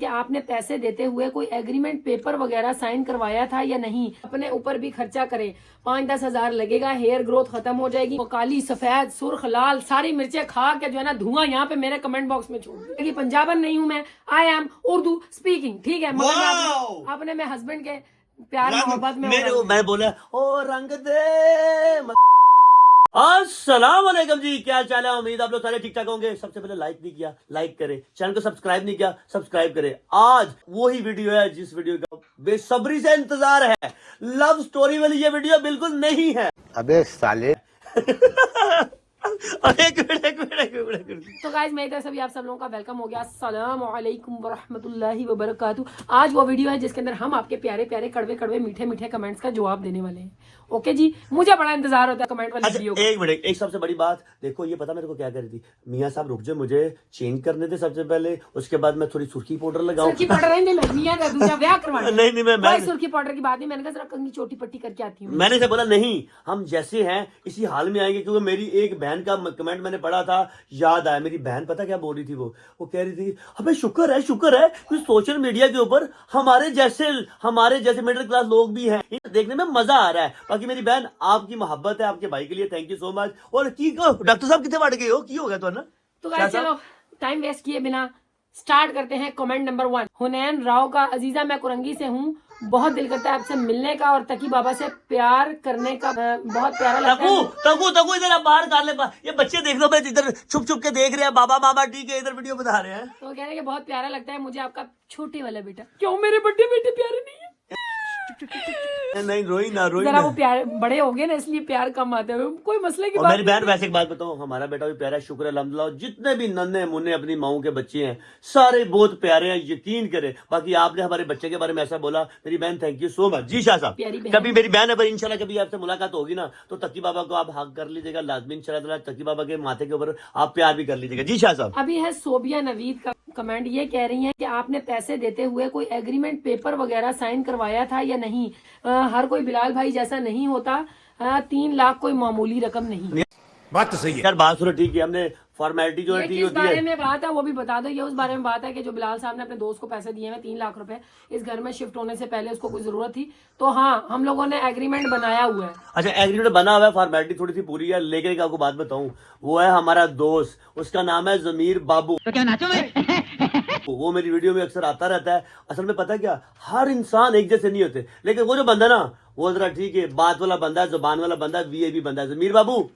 कि आपने पैसे देते हुए कोई एग्रीमेंट पेपर वगैरह साइन करवाया था या नहीं। अपने ऊपर भी खर्चा करें, 5-10 हजार लगेगा, हेयर ग्रोथ खत्म हो जाएगी। वो काली सफेद सुर्ख लाल सारी मिर्चें खा के जो है ना धुआं यहाँ पे मेरे कमेंट बॉक्स में छोड़ देगी। पंजाबन नहीं हूँ मैं, आई एम उर्दू स्पीकिंग, ठीक है, मगर अपने मैं हस्बैंड के प्यार मोहब्बत में मैं बोला ओ रंग दे। अस्सलाम वालेकुम जी, क्या चाल है? उम्मीद आप लोग सारे ठीक ठाक होंगे। सबसे पहले लाइक नहीं किया, लाइक करें। चैनल को सब्सक्राइब नहीं किया, सब्सक्राइब करें। आज वही वीडियो है जिस वीडियो का बेसब्री से इंतजार है। लव स्टोरी वाली ये वीडियो बिल्कुल नहीं है। अबे साले तो गाइज मेरी तरफ से भी आप सब लोगों का वेलकम हो गया। अस्सलाम वालेकुम वरहमतुल्लाहि वबरकातुहू। आज वो वीडियो है जिसके अंदर हम आपके प्यारे प्यारे कड़वे कड़वे मीठे मीठे कमेंट्स का जवाब देने वाले हैं। ओके जी, मुझे बड़ा इंतजार होता है कमेंट वाली वीडियो का। एक मिनट, एक सबसे बड़ी बात देखो, ये पता मेरे को क्या कर रही थी? मियाँ साहब रुक जाओ, मुझे चेंज करने थे सबसे पहले, उसके बाद मैं थोड़ी सुर्खी पाउडर लगाऊं। सुर्खी पाउडर नहीं, मैं मियाँ का दूसरा ब्याह करवाना। नहीं मैं सुर्खी पाउडर की बात नहीं, मैंने कहा जरा कंघी छोटी पट्टी करके आती हूँ। मैंने से बोला नहीं, हम जैसे हैं इसी हाल में आएंगे। क्योंकि मेरी एक बहन का कमेंट मैंने पढ़ा था, याद आया। मेरी बहन पता क्या बोल रही थी? वो कह रही थी अबे शुक्र है कि सोशल मीडिया के ऊपर हमारे जैसे मिडिल क्लास लोग भी हैं, देखने में मजा आ रहा है। बाकी मेरी बहन, आपकी मोहब्बत है आपके भाई के लिए, थैंक यू सो मच। और की डॉक्टर साहब कितने बढ़ गए हो, की हो गया तो ना? तो गाइस चलो टाइम वेस्ट किए बिना स्टार्ट करते हैं। कमेंट नंबर 1 हुनैन राव का। अजीजा मैं कुरंगी से हूँ, बहुत दिल करता है आपसे मिलने का और तकी बाबा से प्यार करने का, बहुत प्यारा लगता है। तकू इधर आप बाहर कर ले, ये बच्चे देख लो, मैं इधर छुप के देख रहे हैं। बाबा मामा ठीक है, इधर वीडियो बता रहे हैं। तो कह रहे हैं कि बहुत प्यारा लगता है मुझे आपका छोटे वाला बेटा। क्यों मेरे बड़े बेटे प्यारे नहीं है? नहीं रोई ना जरा वो प्यार बड़े हो गए ना, इसलिए प्यार कम आते हैं, कोई मसले की और बात मेरी बहन, वैसे एक बात बताऊं, हमारा बेटा भी प्यारा है, शुक्र है अल्हम्दुलिल्लाह। जितने भी नन्हे मुन्ने अपनी माओ के बच्चे हैं सारे बहुत प्यारे हैं, यकीन करें। बाकी आपने हमारे बच्चे के बारे में ऐसा बोला, मेरी बहन थैंक यू सो मच। जी शाह साहब, कभी मेरी बहन है, इंशाल्लाह कभी आपसे मुलाकात होगी ना तो तकी बाबा को आप हक कर लीजिएगा लाजमी इंशाल्लाह। तकी बाबा के माथे के ऊपर आप प्यार भी कर लीजिएगा। जी शाह साहब। अभी है सोबिया नवीद का कमेंट, ये कह रही हैं कि आपने पैसे देते हुए कोई एग्रीमेंट पेपर वगैरह साइन करवाया था या नहीं। हर कोई बिलाल भाई जैसा नहीं होता, 3 लाख कोई मामूली रकम नहीं। बात तो सही है यार, बात सुनो, ठीक है, हमने फॉर्मेलिटी जो होती है इस बारे में बात है वो भी बता दो। ये उस बारे में बात है कि जो बिलाल साहब ने अपने दोस्त को पैसे दिए हैं 3 लाख रुपए, इस घर में शिफ्ट होने से पहले उसको कोई जरूरत थी, तो हाँ हम लोगों ने एग्रीमेंट बनाया हुआ है। अच्छा, एग्रीमेंट बना हुआ है, फॉर्मेलिटी थोड़ी सी पूरी है। लेकिन एक आपको बात बताऊं, वो है हमारा दोस्त, उसका नाम है जमीर बाबू। तो क्या नाचो मैं? वो मेरी वीडियो में अक्सर आता रहता है। असल में पता क्या, हर इंसान एक जैसे नहीं होते, लेकिन वो जो बंदा ना, वो जरा ठीक है, बात वाला बंदा है, जुबान वाला बंदा है, वीआईपी बंदा है। जमीर बाबू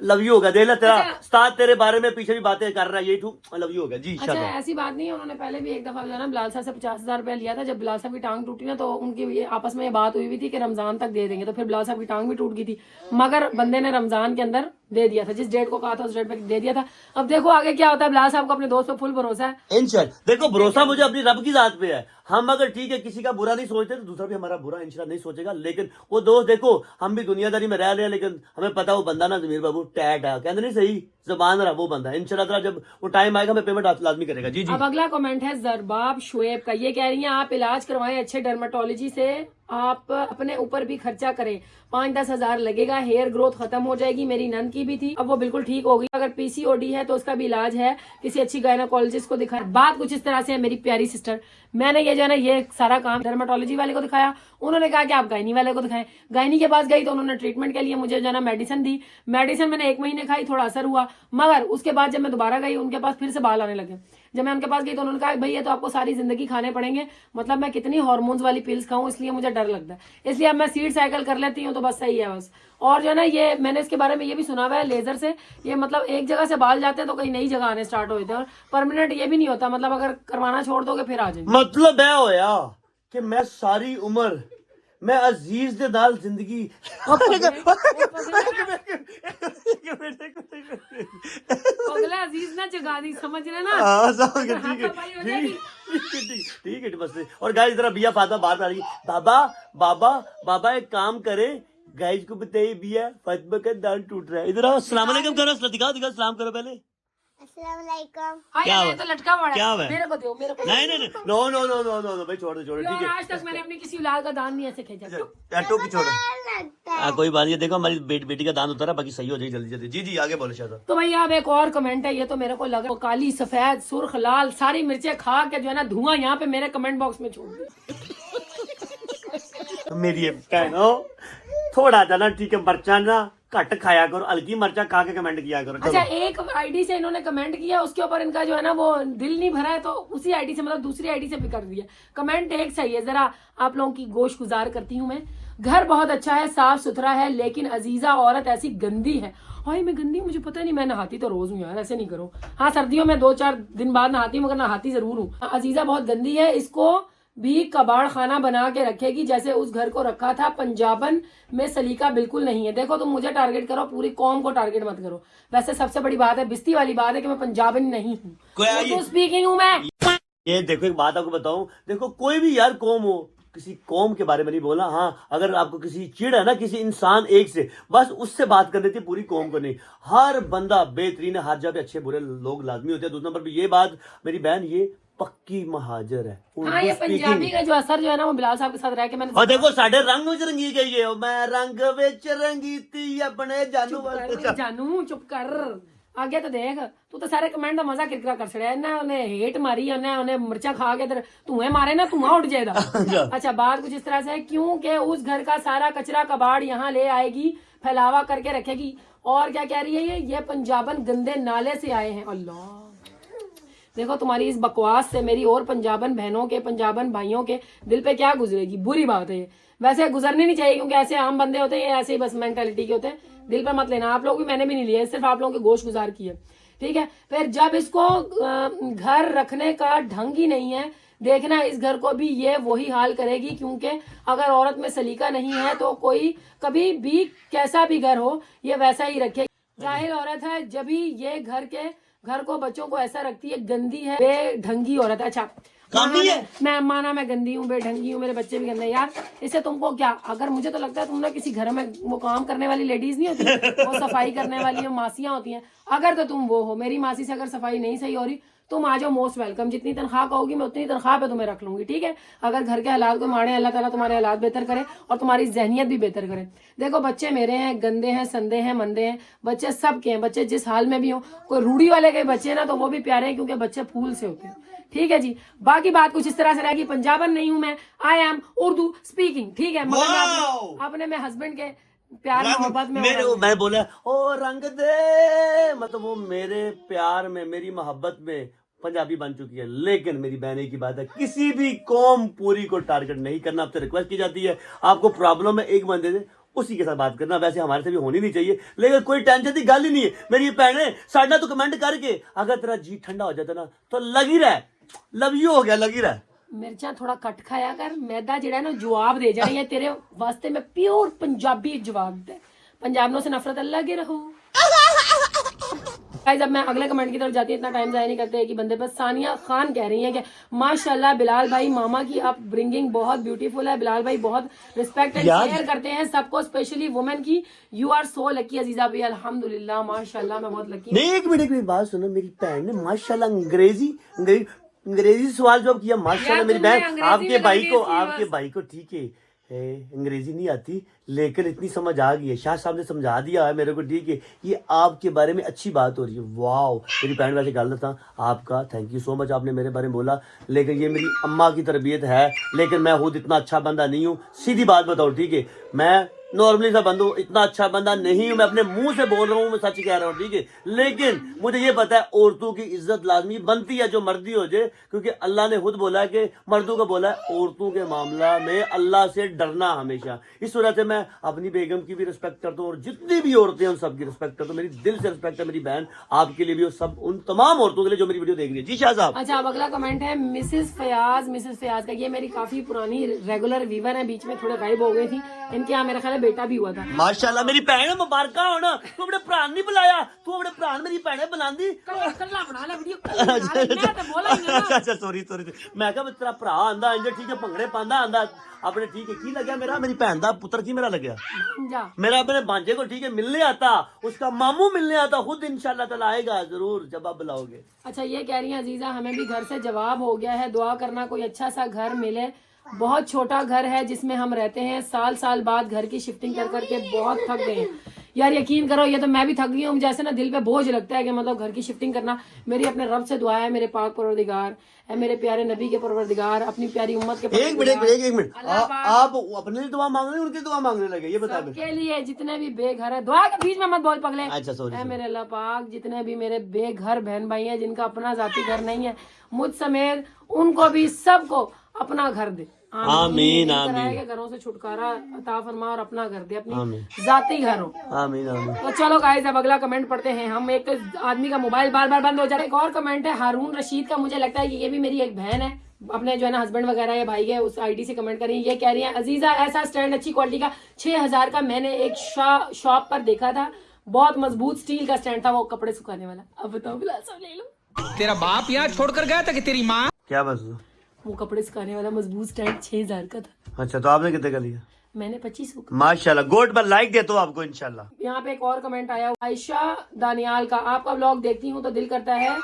लव यू होगा, देख ला तेरा उस्ताद तेरे बारे में पीछे भी बातें कर रहा है, यही तू लव यू होगा। जी अच्छा, ऐसी बात नहीं है, उन्होंने पहले भी एक दफा जो है ना बिलाल साहब से 50,000 रुपया लिया था। जब बिलाल साहब की टांग टूटी ना, तो उनकी आपस में ये बात हुई थी कि रमजान तक दे देंगे, तो फिर बिलाल साहब की टांग भी टूट गई थी, मगर बंदे ने रमजान के अंदर दे दिया था, जिस डेट को कहा था उस डेट पे दे दिया था। अब देखो आगे क्या होता है। बिलाल साहब को अपने दोस्त पे फुल भरोसा है। इंशाल्लाह, देखो भरोसा मुझे अपनी रब की जात पे है। हम अगर ठीक है किसी का बुरा नहीं सोचते तो दूसरा भी हमारा बुरा इंशाल्लाह नहीं सोचेगा। लेकिन वो दोस्त, देखो हम भी दुनियादारी में रह रहे हैं, लेकिन हमें पता वो बंदा ना जमीर बाबू टैट है, कहते नहीं सही जुबान रहा, वो बंदा है। इंशाल्लाह जब वो टाइम आएगा हमें पेमेंट लाजमी करेगा। जी जी। अब अगला कमेंट है जरबाब शुएब का, ये कह रही हैं आप इलाज करवाएं अच्छे डर्मेटोलॉजी से, आप अपने ऊपर भी खर्चा करें, 5-10 हजार लगेगा, हेयर ग्रोथ खत्म हो जाएगी। मेरी नंद की भी थी, अब वो बिल्कुल ठीक हो गई। अगर पीसीओडी है तो उसका भी इलाज है, किसी अच्छी गायनोकोलॉजिस्ट को दिखाया। बात कुछ इस तरह से है मेरी प्यारी सिस्टर, मैंने ये जो है ना ये सारा काम डर्मेटोलॉजी वाले को दिखाया, उन्होंने कहा कि आप गायनी वाले को दिखाएं। गायनी के पास गई तो उन्होंने ट्रीटमेंट के लिए मुझे जो है ना मेडिसिन दी। मेडिसिन मैंने 1 महीने खाई, थोड़ा असर हुआ, मगर उसके बाद जब मैं दोबारा गई उनके पास फिर से बाल आने लगे। जब मैं उनके पास गई तो उन्होंने कहा भैया तो आपको सारी जिंदगी खाने पड़ेंगे, मतलब मैं कितनी हार्मोन्स वाली पिल्स खाऊं, इसलिए मुझे डर लगता है, इसलिए अब मैं सीड साइकिल कर लेती हूँ, तो बस सही है बस। और जो है ना ये मैंने इसके बारे में ये भी सुना हुआ है, लेजर से ये मतलब एक जगह से बाल जाते हैं तो कहीं नई जगह आने स्टार्ट हो जाते हैं, और परमानेंट ये भी नहीं होता, मतलब अगर करवाना छोड़ दोगे फिर आ जाएंगे। मतलब है होया कि मैं सारी उम्र मैं अजीज दे नाल जिंदगी अगला अजीज ना जगा दी, समझ रहे ना? ठीक है बस। और गाइस जरा बिया फातिमा बाहर आ रही, बाबा एक काम करे, गाइस को बताइए बिया फातिमा का दांत टूट रहा है। इधर आओ, अस्सलाम वालेकुम करो, दिखाओ सलाम करो पहले। अस्सलामुअलैकुम। हाँ क्या यार, हुआ? ये तो लटका हुआ है। क्या हुआ? मेरे को दो, मेरे को नहीं नहीं नहीं, no no no no no no भाई, छोड़ दो छोड़ दो, ठीक यार, है। आज तक मैंने अपनी किसी औलाद का दान नहीं ऐसे खींचा। टैटू की छोड़ो। लगता है हाँ कोई बात नहीं, देखो हमारी बेटी का दान होता है, बाकी सही हो जाएगी जल्दी जल्दी। जी जी आगे बोलो शायद। तो भैया अब एक और कमेंट है, ये तो मेरे को लग रहा है काली सफेद सुर्ख लाल सारी मिर्चें खा के जो है ना धुआं यहाँ पे मेरे कमेंट बॉक्स में छोड़ दिया। मेरी बहनों थोड़ा सा ना, ठीक है, मरचा ना घट खाया करो, हल्की मरचा खा के कमेंट किया करो। अच्छा, चलो एक आईडी से इन्होंने कमेंट किया, उसके ऊपर इनका जो है ना वो दिल नहीं भरा है, तो उसी आईडी से मतलब दूसरी आईडी से भी कर दिया। कमेंट एक सही है, जरा आप लोगों की गोश गुजार करती हूँ मैं। घर बहुत अच्छा है, साफ सुथरा है, लेकिन अजीजा औरत ऐसी गंदी है। हाय मैं गंदी हूँ, मुझे पता नहीं, मैं नहाती तो रोज हूँ यार, ऐसे नहीं करो। हाँ सर्दियों में 2-4 दिन बाद नहाती हूँ, मगर नहाती जरूर हूँ। अजीजा बहुत गंदी है, इसको भी कबाड़ खाना बना के रखेगी जैसे उस घर को रखा था। पंजाबन में सलीका बिल्कुल नहीं है। देखो तुम मुझे टारगेट करो, पूरी कौम को टारगेट मत करो। वैसे सबसे बड़ी बात है, बिस्ती वाली बात है कि मैं पंजाबन नहीं हूँ, तो स्पीकिंग हूँ मैं। ये देखो एक बात आपको बताऊं, देखो कोई भी यार कौम हो, किसी कौम के बारे में नहीं बोला। हाँ अगर आपको किसी चिड़ है ना किसी इंसान एक से, बस उससे बात करनी थी, पूरी कौम को नहीं। हर बंदा बेहतरीन है, हर जगह पे अच्छे बुरे लोग लाजमी होते हैं। दूसरे नंबर पे ये बात मेरी बहन, ये पक्की महाजर है। हाँ ये पंजाबी का जो असर जो है ना वो बिलाल साहब के साथ रह के मैंने और देखो साढ़े रंग विच रंगी गई है, मैं रंग विच रंगी थी अपने जानू वास्ते। जानू चुप कर, आगे तो देख, तू तो सारे कमेंट का मजा किरकिरा कर छड़िया ना, उन्हें हेट मारी, उन्हें मिर्चा खा के धुएं मारे ना, धुआं उठ जाएगा। अच्छा बात कुछ इस तरह से है, क्योंकि उस घर का सारा कचरा कबाड़ यहाँ ले आएगी, फैलावा करके रखेगी। और क्या कह रही है ये पंजाबन गंदे नाले से आए हैं। अल्लाह, देखो तुम्हारी इस बकवास से मेरी और पंजाबन बहनों के, पंजाबन भाइयों के दिल पे क्या गुजरेगी। बुरी बात है ये, वैसे गुजरनी नहीं चाहिए, क्योंकि ऐसे आम बंदे होते हैं, ऐसे ही बस मेंटालिटी के होते हैं। दिल पे मत लेना, आप लोग भी, मैंने भी नहीं लिया, सिर्फ आप लोगों के गोश गुजार किए, ठीक है। फिर जब इसको घर रखने का ढंग ही नहीं है, देखना इस घर को भी ये वही हाल करेगी। क्योंकि अगर औरत में सलीका नहीं है तो कोई कभी भी कैसा भी घर हो ये वैसा ही रखेगी। जाहिल औरत है जब भी ये घर को बच्चों को ऐसा रखती है, गंदी है, बेढंगी औरत है। अच्छा मैं माना मैं गंदी हूँ, बेढंगी हूँ, मेरे बच्चे भी गंदे यार, इससे तुमको क्या। अगर मुझे तो लगता है तुम ना किसी घर में वो काम करने वाली लेडीज नहीं होती, वो सफाई करने वाली मासियां होती हैं, अगर तो तुम वो हो। मेरी मासी से अगर सफाई नहीं सही हो रही, तुम आ जाओ, मोस्ट वेलकम। जितनी तनख्वाह कहोगी मैं उतनी तनख्वाह पे तुम्हें रख लूंगी, ठीक है। अगर घर के हालात को मारे, अल्लाह ताला तुम्हारे हालात बेहतर करे और तुम्हारी जहनियत भी बेहतर करे। देखो बच्चे मेरे हैं, गंदे हैं, संदे हैं, मंदे हैं, बच्चे सबके हैं। बच्चे जिस हाल में भी हो, कोई रूढ़ी वाले के बच्चे ना तो वो भी प्यारे हैं, क्योंकि बच्चे फूल से होते हैं, ठीक है जी। बाकी बात कुछ इस तरह से रहेगी, पंजाबन नहीं हूं मैं, आई एम उर्दू स्पीकिंग, ठीक है। मगर अपने मैं हस्बैंड के प्यार मोहब्बत में मैं बोला ओ रंग दे, मतलब वो मेरे प्यार में, मेरी मोहब्बत में पंजाबी बन चुकी है। लेकिन मेरी बहन की बात है, किसी भी कौम पूरी को टारगेट नहीं करना। आपसे रिक्वेस्ट की जाती है, आपको प्रॉब्लम है एक बंदे से, उसी के साथ बात करना। वैसे हमारे से भी होनी नहीं चाहिए, लेकिन कोई टेंशन की गल ही नहीं है। मेरी भैने साडा तो कमेंट करके, अगर तेरा जी ठंडा हो जाता ना तो लगी रह, लव यू हो गया, लगी रह। मिर्चा थोड़ा कट खाया कर, मैदा जेड़ा है ना जवाब दे जाए, या तेरे वास्ते मैं प्योर पंजाबी जवाब दे। पंजाबियों से नफरत अल्लाह के रहो। गाइस अब मैं अगले कमेंट की तरफ जाती है, इतना टाइम जाया नहीं करते हैं कि बंदे पर। सानिया खान कह रही है कि माशाल्लाह बिलाल भाई, मामा की आप ब्रिंगिंग बहुत ब्यूटीफुल है। बिलाल भाई बहुत रिस्पेक्ट एंड केयर करते हैं सबको, स्पेशली वुमेन की। यू आर सो लकी अजीजा भाई, अल्हम्दुलिल्लाह माशाल्लाह, मैं बहुत लकी। नहीं एक मिनट की बात सुनो, मेरी बहन ने माशाल्लाह अंग्रेजी सवाल जवाब किया, माशाल्लाह। मेरी बहन आपके भाई को ठीक है अंग्रेजी नहीं आती, लेकिन इतनी समझ आ गई है, शाह साहब ने समझा दिया है मेरे को, ठीक है। ये आपके बारे में अच्छी बात हो रही है, वाओ। मेरी बहन वैसे गलत था आपका, थैंक यू सो मच, आपने मेरे बारे में बोला। लेकिन ये मेरी अम्मा की तरबियत है, लेकिन मैं खुद इतना अच्छा बंदा नहीं हूँ, सीधी बात बताओ, ठीक है। मैं नॉर्मली सा बंदा हूँ, इतना अच्छा बंदा नहीं हूँ, मैं अपने मुंह से बोल रहा हूँ, मैं सच कह रहा हूँ, ठीक है। लेकिन मुझे ये पता है औरतों की इज्जत लाजमी बनती है, जो मर्दी हो जाए, क्योंकि अल्लाह ने खुद बोला है कि मर्दों को बोला है औरतों के मामला में अल्लाह से डरना हमेशा। इस वजह से मैं अपनी बेगम की भी रिस्पेक्ट करता हूँ, और जितनी भी औरतें हैं उन सबकी रिस्पेक्ट करता हूँ। मेरी दिल से रिस्पेक्ट है मेरी बहन, आपके लिए भी, और सब उन तमाम औरतों के लिए जो मेरी वीडियो देख रही है। जी शाह साहब। अच्छा अब अगला कमेंट है मिसेस फयाज का। ये मेरी काफी पुरानी रेगुलर व्यूवर है, बीच में थोड़े गायब हो गई थी, इनके यहाँ मेरा ख्याल है बेटा भी हुआ था। माशाल्लाह मेरी भैन मुबारक हो ना, तू अपने भरा नहीं बुलाया, तू अपने भरा मेरी भैने बुलांदी। कल्ला बना ले वीडियो, मैं तो बोला ही ना। अच्छा सॉरी मैं कहा तेरा भरा आंदा इंज ठीक है, भंगड़े पांदा आंदा अपने, ठीक है की लग्या मेरा, मेरी भैन दा पुत्र की मेरा लग्या, जा मेरा अपने भांजे को ठीक है मिलने आता, उसका मामू मिलने आता, खुद इंशाल्लाह ताला आएगा जरूर जब आप बुलाओगे। अच्छा ये कह रही है अजीजा, हमें भी घर से जवाब हो गया है, दुआ करना कोई अच्छा सा घर मिले। बहुत छोटा घर है जिसमें हम रहते हैं, साल साल बाद घर की शिफ्टिंग कर करके बहुत थक गए हैं यार। यकीन करो ये तो मैं भी थक गई हूँ, जैसे ना दिल पे बोझ लगता है कि मतलब घर की शिफ्टिंग करना। मेरी अपने रब से दुआ है, मेरे पाक परवरदिगार है, मेरे प्यारे नबी के परवरदिगार, अपनी प्यारी उम्मत के एक मिनट आप अपने लिए दुआ मांग रहे हैं, उनकी दुआ मांगने लगे, ये बता के लिए जितने भी बेघर है, दुआ के बीच में मत बोल पगले। अच्छा सॉरी है मेरे अल्लाह पाक, जितने भी मेरे बेघर बहन भाई हैं जिनका अपना जाती घर नहीं है, मुझ समेत उनको भी सबको अपना घर दे। आमीन आमीन। घरों से छुटकारा अता फरमा और अपना घर दे, अपनी आमीन जाती घर हो। आमीन आमीन। तो चलो गाइस अब अगला कमेंट पढ़ते हैं हम। एक तो आदमी का मोबाइल बार बार बंद हो जाता है। एक और कमेंट है हारून रशीद का, मुझे लगता है कि ये भी मेरी एक बहन है, अपने जो है ना हस्बैंड वगैरह या भाई है उस आईडी से कमेंट कर रही है। ये कह रही है अजीजा ऐसा स्टैंड अच्छी क्वालिटी का 6000 का मैंने एक शॉप पर देखा था, बहुत मजबूत स्टील का स्टैंड था, वो कपड़े सुखाने वाला। अब बताओ बिलाल साहब ले लो। तेरा बाप यहाँ छोड़कर गया था कि तेरी माँ? क्या बस वो कपड़े सुखाने वाला मजबूत स्टैंड 6000 का था। अच्छा तो आपने कितने का लिया? मैंने 25 का। माशाल्लाह गोड पर लाइक देता हूँ आपको इंशाल्लाह। यहाँ पे एक और कमेंट आया आयशा दानियाल का, आपका व्लॉग देखती हूँ तो दिल करता है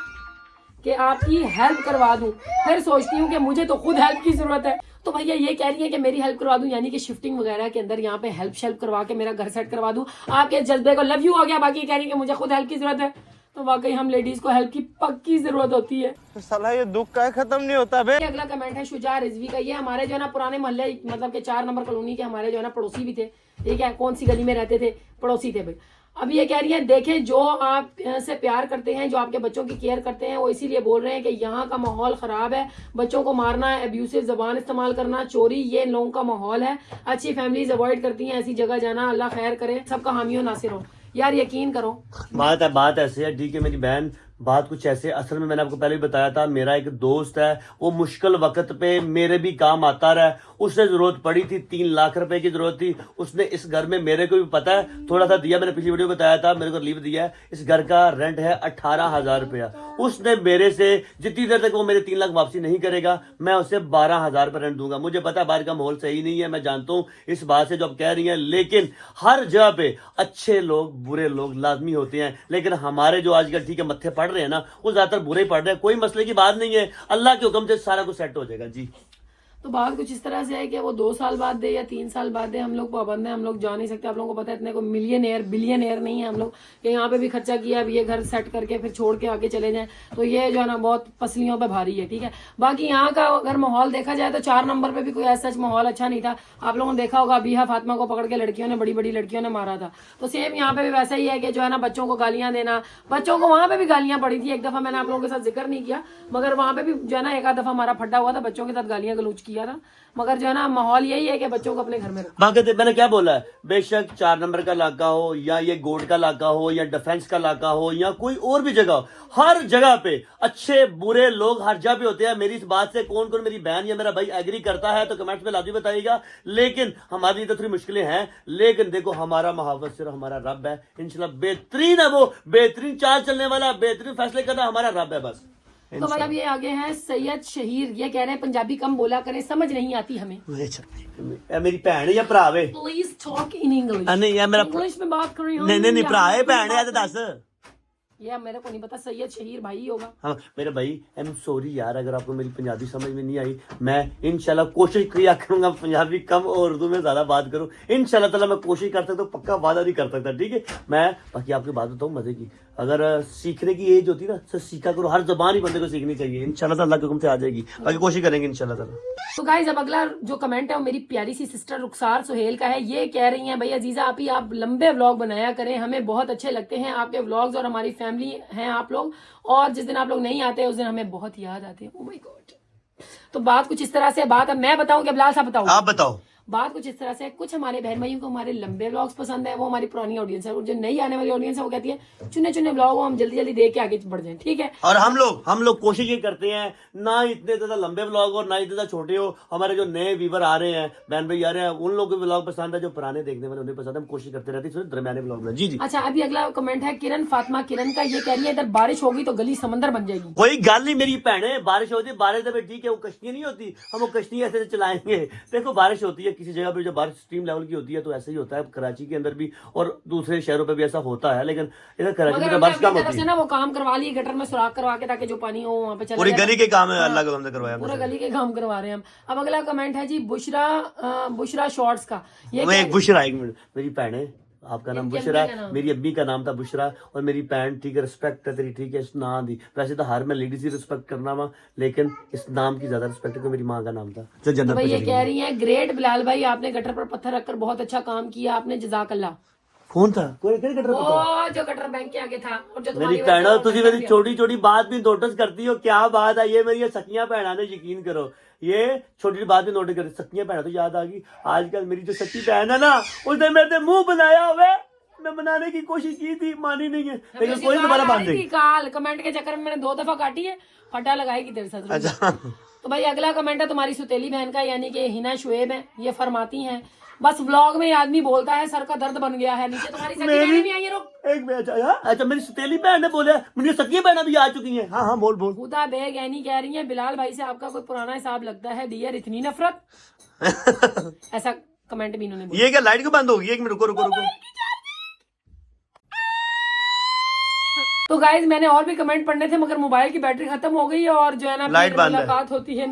कि आपकी हेल्प करवा दूं, फिर सोचती हूँ कि मुझे तो खुद हेल्प की जरूरत है। तो भैया ये कह रही है कि मेरी हेल्प करवा दूं, यानी कि शिफ्टिंग वगैरह के अंदर यहाँ पे हेल्प करवा के मेरा घर सेट करवा दूं। आपके जज्बे को लव यू हो गया, बाकी कह रही है कि मुझे खुद हेल्प की जरूरत है। तो वाकई हम लेडीज को हेल्प की पक्की जरूरत होती है। तो साला ये दुख का खत्म नहीं होता बे। अगला कमेंट है शुजा रिजवी का, ये हमारे जो है ना पुराने मोहल्ले मतलब के 4 नंबर कॉलोनी के हमारे जो है ना पड़ोसी भी थे, ठीक है, कौन सी गली में रहते थे, पड़ोसी थे भाई। अब ये कह रही है देखें जो आप से प्यार करते हैं, जो आपके बच्चों की केयर करते हैं, वो इसीलिए बोल रहे हैं कि यहाँ का माहौल खराब है, बच्चों को मारना, एब्यूसिव जबान इस्तेमाल करना, चोरी, ये इन लोगों का माहौल है। अच्छी फैमिलीज अवॉइड करती हैं ऐसी जगह जाना। अल्लाह खैर करे, सबका हामी हो नासिर हो। यार यकीन करो बात ऐसे है, ठीक है मेरी बहन, बात कुछ ऐसे, असल में मैंने आपको पहले भी बताया था, मेरा एक दोस्त है, वो मुश्किल वक्त पे मेरे भी काम आता रहा, उसने जरूरत पड़ी थी, 3 लाख रुपए की जरूरत थी, उसने इस घर में, मेरे को भी पता है थोड़ा सा दिया, मैंने पिछली वीडियो में बताया था, मेरे को रिलीफ दिया है। इस घर का रेंट है 18,000 रुपया। उसने मेरे से जितनी देर तक वो मेरे 3 लाख वापसी नहीं करेगा, मैं उसे 12,000 रुपये रेंट दूंगा। मुझे पता है बाहर का माहौल सही नहीं है, मैं जानता हूँ इस बात से जो आप कह रही हैं, लेकिन हर जगह पे अच्छे लोग बुरे लोग लाजमी होते हैं, लेकिन हमारे जो आजकल ठीक है मत्थे पड़ रहे हैं ना, वो ज्यादातर बुरे ही पड़ रहे हैं। कोई मसले की बात नहीं है, अल्लाह के हुक्म से सारा कुछ सेट हो जाएगा जी। तो बात कुछ इस तरह से है कि वो 2 साल बाद दे या 3 साल बाद दे, हम लोग पाबंद है, हम लोग जा नहीं सकते। आप लोगों को पता है इतने को मिलियनेयर बिलियनेयर नहीं है हम लोग कि यहाँ पे भी खर्चा किया, अब ये घर सेट करके फिर छोड़ के आगे चले जाएं। तो ये जो है ना बहुत पसलियों पे भारी है, ठीक है। बाकी यहाँ का अगर माहौल देखा जाए तो 4 नंबर पे भी कोई ऐसा माहौल अच्छा नहीं था। आप लोगों ने देखा होगा बिहा फातिमा को पकड़ के लड़कियों ने, बड़ी बड़ी लड़कियों ने मारा था। तो सेम यहाँ पे भी वैसा ही है कि जो है ना बच्चों को गालियां देना, बच्चों को वहां पे भी गालियां पड़ी थी। एक दफा मैंने आप लोगों के साथ जिक्र नहीं किया, मगर वहां पे भी जो है ना एक आध दफा हमारा फड्डा हुआ था, बच्चों के साथ गालियां गलूच किया था। मगर जो है ना माहौल यही है कि बच्चों को अपने घर में रखो। बाकी मैंने क्या बोला है, बेशक 4 नंबर का इलाका हो या ये गोड का इलाका हो या डिफेंस का इलाका हो या कोई और भी जगह हो, हर जगह पे अच्छे बुरे लोग हर जगह पे होते हैं। मेरी इस बात से कौन कौन मेरी बहन या मेरा भाई एग्री करता है तो कमेंट्स में लाजमी बताइएगा। लेकिन हमारी तो थोड़ी मुश्किलें हैं, लेकिन देखो हमारा महावत सिर्फ हमारा रब है, इंशाल्लाह बेहतरीन है, वो बेहतरीन चाल चलने वाला, बेहतरीन फैसले करना हमारा रब है बस। तो भाई अब ये आगे हैं सैयद शहीर, ये कह रहे हैं पंजाबी कम बोला करें, समझ नहीं आती हमें। मेरी भैन या भरा वे? Please talk in English. नहीं यार मेरा इंग्लिश में बात कर रही हूँ। नहीं भरा है, भैन है तो दस। ये मेरे को नहीं पता, सैयद शहीर भाई ही होगा। हाँ मेरे भाई, आई एम सॉरी यार अगर आपको मेरी पंजाबी समझ में नहीं आई। मैं इंशाल्लाह कोशिश किया करूंगा पंजाबी कम और उर्दू में ज्यादा बात करूं। इंशाल्लाह ताला मैं कोशिश कर सकता हूँ, पक्का वादा नहीं कर सकता, ठीक है। मैं बाकी आपकी बात बताऊँ मजे की, अगर सीखने की एज होती है ना तो सीखा करो, हर जबान ही बंदे को सीखनी चाहिए। इंशाल्लाह अल्लाह के हुक्म से आ जाएगी, बाकी कोशिश करेंगे इंशाल्लाह ताला। तो गाइस अब अगला जो कमेंट है वो मेरी प्यारी सी सिस्टर रुखसार सुहेल का है। ये कह रही हैं भाई अजीजा आप लंबे व्लॉग बनाया करें, हमें बहुत अच्छे लगते हैं आपके व्लॉग्स और हमारी फैमिली हैं आप लोग, और जिस दिन आप लोग नहीं आते उस दिन हमें बहुत याद आते हैं। Oh my God. तो बात कुछ इस तरह से बात, अब मैं बताऊं कि बिलाल साहब बताऊं? आप बताओ। बात कुछ इस तरह से है, कुछ हमारे बहन भाइयों को हमारे लंबे व्लॉग्स पसंद है, वो हमारी पुरानी ऑडियंस है, और जो नई आने वाली ऑडियंस है वो कहती है चुने चुने व्लॉग को हम जल्दी जल्दी देख के आगे बढ़ जाएं, ठीक है। और हम लोग कोशिश ये करते हैं ना इतने ज्यादा लंबे व्लॉग और ना इतने ज्यादा छोटे हो। हमारे जो नए व्यूवर आ रहे हैं, बहन भाई आ रहे हैं, उन लोगों को व्लॉग पसंद है, जो पुराने देखने वाले उन्हें पसंद है। हम कोशिश करते रहते हैं दरमियाने व्लॉग में। जी जी। अच्छा, अभी अगला कमेंट है किरण फातिमा किरण का, ये कह रही है इधर बारिश होगी तो गली समंदर बन जाएगी। कोई गल नहीं मेरी भैने, बारिश होती है, बारिश तो ठीक है, वो कश्ती नहीं होती, हम वो कश्ती ऐसे चलाएंगे। देखो बारिश होती है किसी जगह पे, जब बारिश स्ट्रीम लेवल की होती है तो ऐसे ही होता है, कराची के अंदर भी और दूसरे शहरों पे भी ऐसा होता है, लेकिन इधर कराची में तो बारिश कम होती है ना, वो काम करवा लिए गटर में सुराख करवा के, ताकि जो पानी हो वहाँ पे चला पूरी जाए। गली के काम है, अल्लाह के बंदे करवाया पूरा गली के काम करवा रहे हैं हम। अब अगला कमेंट है जी बुशरा शॉर्ट्स का, ये मैं एक बुशरा, एक मिनट मेरी भैन है, आपका नाम इनकी बुशरा अम्मी का नाम। मेरी अम्मी का नाम था बुशरा, और मेरी भैन ठीक है, रिस्पेक्ट है तेरी, ठीक है, इस नाम दी। वैसे तो हर मैं लेडीज ही रिस्पेक्ट करना वा, लेकिन इस नाम की ज्यादा रिस्पेक्ट है, मेरी माँ का नाम था जो तो जन्नत भाई में ये चली कह गई। रही है ग्रेट बिलाल भाई, आपने गटर पर पत्थर रखकर बहुत अच्छा काम किया, आपने जजाकल्ला। कौन था? कोई कटर पता? वो जो गटर बैंक के आगे था, और जो मेरी तुम्हारी भैनों, वजह से तुझी मेरी छोटी छोटी बात भी नोटिस करती हो, क्या बात है ये मेरी सखियां भैना ने, यकीन करो ये छोटी बात भी नोटिस करती। सखियां भैना तो याद आ गई, आजकल मेरी जो सच्ची बहन है ना, उसने मेरे से मुंह बनाया हुआ, मैं बनाने की कोशिश की थी, मानी नहीं है, लेकिन कोई दोबारा बांध देगी। काल कमेंट के चक्कर में मैंने 2 दफा काटी है, फटा लगाएगी तेरे साथ। अच्छा तो भाई अगला कमेंट है तुम्हारी सुतेली बहन का, यानी कि हिना शुएब है। ये फरमाती हैं बस व्लॉग में आदमी बोलता है सर का दर्द बन गया है, नीचे तुम्हारी सखी बहनें भी आई है। रुक, एक मिनट, अच्छा मेरी सतीली बहन ने बोला, मुझे सखी बहन भी आ चुकी हैं। हाँ हाँ बोल बोल। खुदा बेग यानी कह रही है बिलाल भाई से आपका कोई पुराना हिसाब लगता है डियर, इतनी नफरत। ऐसा कमेंट भी इन्होंने बोला। ये क्या लाइट क्यों बंद होगी? एक मिनट रुको रुको रुको। तो गाइज मैंने और भी कमेंट पढ़ने थे, मगर मोबाइल की बैटरी खत्म हो गई है, और जो है ना लाइट फिर बंद है। मुलाकात होती है